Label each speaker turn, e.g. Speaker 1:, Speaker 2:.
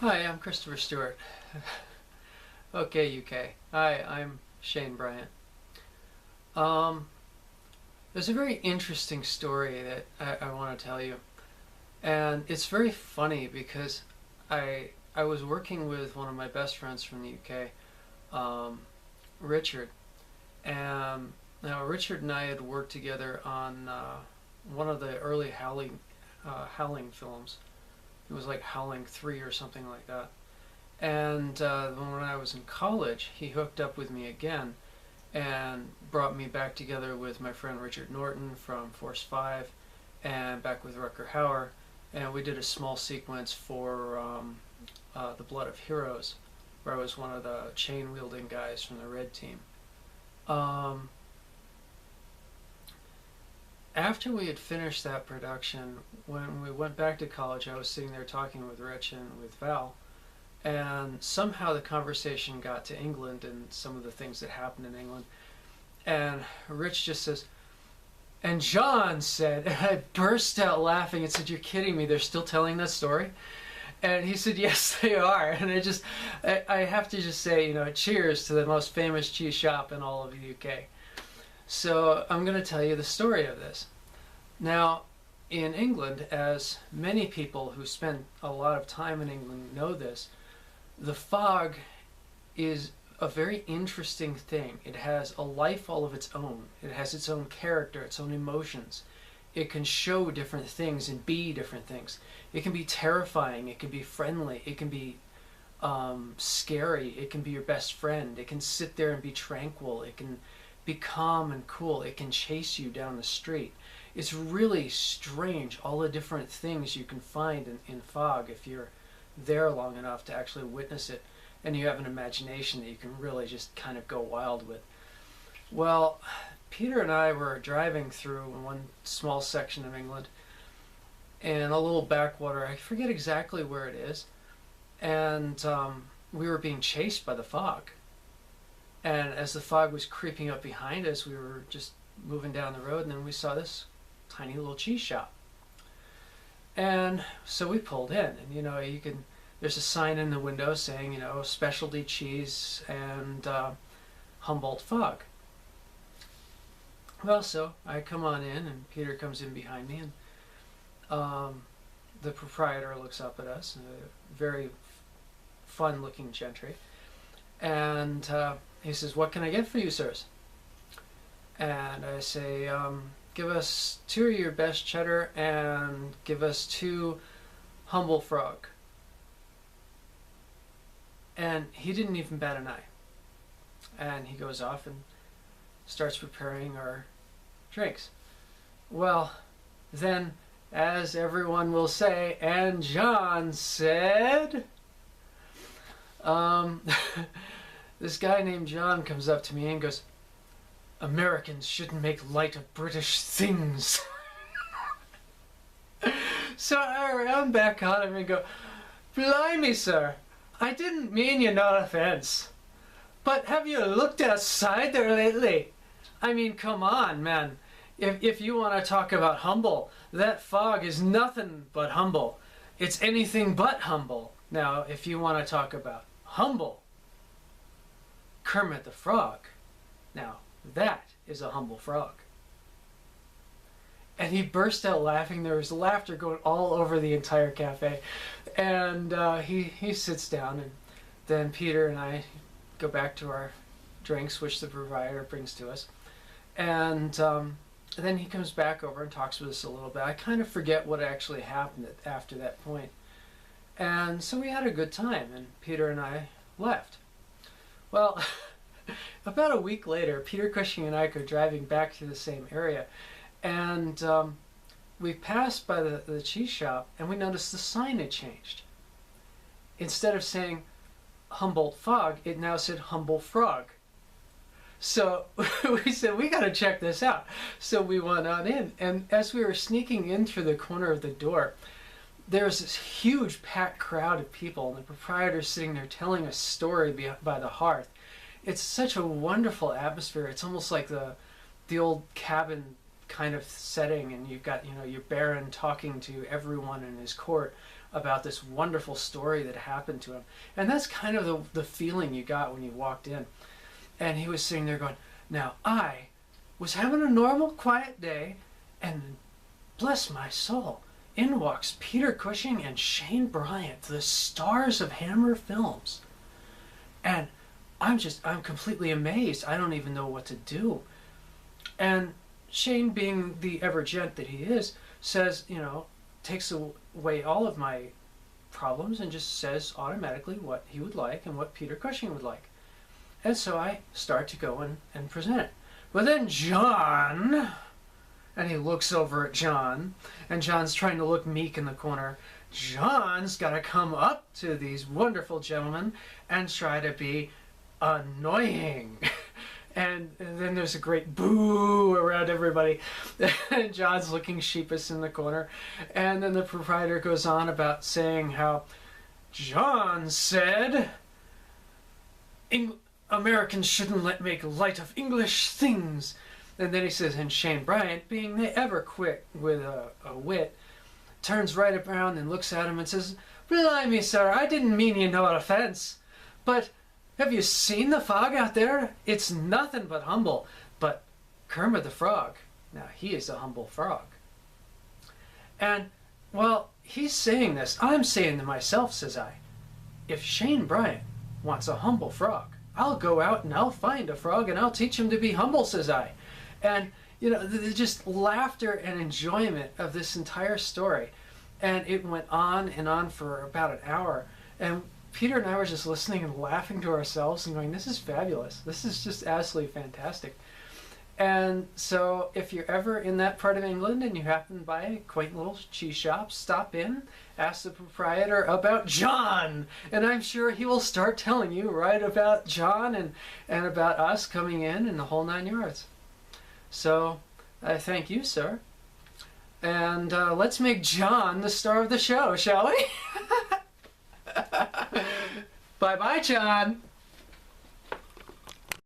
Speaker 1: Hi, I'm Christopher Stewart. Okay, UK. Hi, I'm Shane Briant. Um, there's a very interesting story that I want to tell you, and it's very funny because I was working with one of my best friends from the UK, Richard, and now Richard and I had worked together on one of the early Howling films. It was like Howling 3 or something like that. And when I was in college, he hooked up with me again and brought me back together with my friend Richard Norton from Force 5 and back with Rutger Hauer. And we did a small sequence for The Blood of Heroes, where I was one of the chain-wielding guys from the Red Team. After we had finished that production, when we went back to college, I was sitting there talking with Rich and with Val, and somehow the conversation got to England and some of the things that happened in England. And Rich just says, and John said, and I burst out laughing and said, "You're kidding me, they're still telling that story?" And he said, "Yes, they are." And I have to just say, cheers to the most famous cheese shop in all of the UK. So I'm going to tell you the story of this. Now, in England, as many people who spend a lot of time in England know this, the fog is a very interesting thing. It has a life all of its own. It has its own character, its own emotions. It can show different things and be different things. It can be terrifying. It can be friendly. It can be scary. It can be your best friend. It can sit there and be tranquil. It can be calm and cool. It can chase you down the street. It's really strange, all the different things you can find in fog if you're there long enough to actually witness it, and you have an imagination that you can really just kind of go wild with. Well, Peter and I were driving through one small section of England and a little backwater. I forget exactly where it is, and we were being chased by the fog. And as the fog was creeping up behind us, we were just moving down the road, and then we saw this tiny little cheese shop. And so we pulled in, and there's a sign in the window saying, specialty cheese and Humboldt fog. Well, so I come on in, and Peter comes in behind me, and the proprietor looks up at us, a very fun-looking gentry, and he says, "What can I get for you, sirs?" And I say, "Give us 2 of your best cheddar and give us 2 humble frog." And he didn't even bat an eye. And he goes off and starts preparing our drinks. Well, then, as everyone will say, and John said, this guy named John comes up to me and goes, "Americans shouldn't make light of British things." So I round back on him and go, "Blimey, sir, I didn't mean you no offense. But have you looked outside there lately? I mean, come on, man. If you want to talk about humble, that fog is nothing but humble. It's anything but humble. Now, if you want to talk about humble, Kermit the Frog. Now, that is a humble frog." And he burst out laughing. There was laughter going all over the entire cafe. And he sits down, and then Peter and I go back to our drinks, which the proprietor brings to us. And then he comes back over and talks with us a little bit. I kind of forget what actually happened after that point. And so we had a good time, and Peter and I left. Well, about a week later, Peter Cushing and I go driving back to the same area, and we passed by the cheese shop, and we noticed the sign had changed. Instead of saying Humboldt Fog, it now said Humble Frog. So we said, we got to check this out. So we went on in, and as we were sneaking in through the corner of the door, there was this huge packed crowd of people, and the proprietor sitting there telling a story by the hearth. It's such a wonderful atmosphere. It's almost like the old cabin kind of setting, and you've got, you know, your baron talking to everyone in his court about this wonderful story that happened to him. And that's kind of the feeling you got when you walked in. And he was sitting there going, now I was having a normal, quiet day, and bless my soul, in walks Peter Cushing and Shane Briant, the stars of Hammer Films. And I'm completely amazed. I don't even know what to do. And Shane, being the ever-gent that he is, says, you know, takes away all of my problems and just says automatically what he would like and what Peter Cushing would like. And so I start to go and present it. But then John, and he looks over at John, and John's trying to look meek in the corner. John's got to come up to these wonderful gentlemen and try to be annoying. And then there's a great boo around everybody. And John's looking sheepish in the corner. And then the proprietor goes on about saying how John said Americans shouldn't make light of English things. And then he says, and Shane Briant, being ever quick with a wit, turns right around and looks at him and says, "Blimey, sir, I didn't mean you no offense, but have you seen the fog out there? It's nothing but humble. But Kermit the Frog, now he is a humble frog." And while he's saying this, I'm saying to myself, says I, if Shane Briant wants a humble frog, I'll go out and I'll find a frog and I'll teach him to be humble, says I. And, you know, just laughter and enjoyment of this entire story. And it went on and on for about an hour. And Peter and I were just listening and laughing to ourselves and going, this is fabulous. This is just absolutely fantastic. And so if you're ever in that part of England and you happen by a quaint little cheese shop, stop in, ask the proprietor about John. And I'm sure he will start telling you right about John and about us coming in and the whole 9 yards. So I thank you, sir. And let's make John the star of the show, shall we? Bye-bye, John.